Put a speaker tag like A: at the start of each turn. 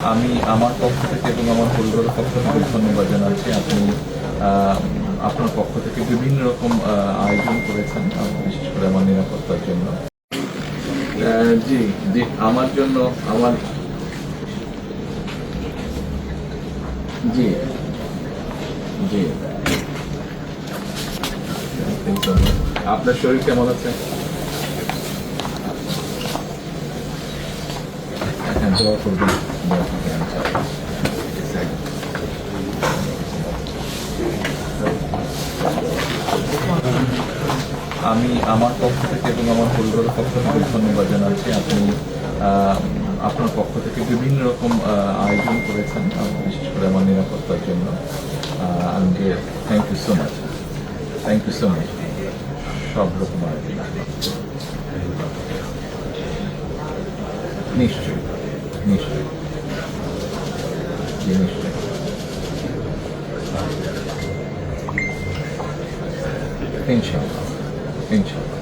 A: আমি আমার পক্ষ থেকে এবং আমার পরিবারের পক্ষ থেকে ধন্যবাদ জানাচ্ছি। আপনি আপনার পক্ষ থেকে বিভিন্ন রকম আয়োজন করেছেন, বিশেষ করে আমার নিরাপত্তার জন্য। জি জি, আমার জন্য আমার জি জি, আপনার শরীর কেমন আছে? হ্যাঁ, দোয়া করবেন। আমি আমার পক্ষ থেকে এবং আমার পরিবারের পক্ষ থেকে ধন্যবাদ জানাচ্ছি। আপনি আপনার পক্ষ থেকে বিভিন্ন রকম আয়োজন করেছেন, বিশেষ করে আমার নিরাপত্তার জন্য। Thank you so much, thank you so much. সব রকম আয়োজন নিশ্চয়ই নিশ্চয়ই জি, নিশ্চয়ই ইনশাআল্লাহ ইনশাআল্লাহ।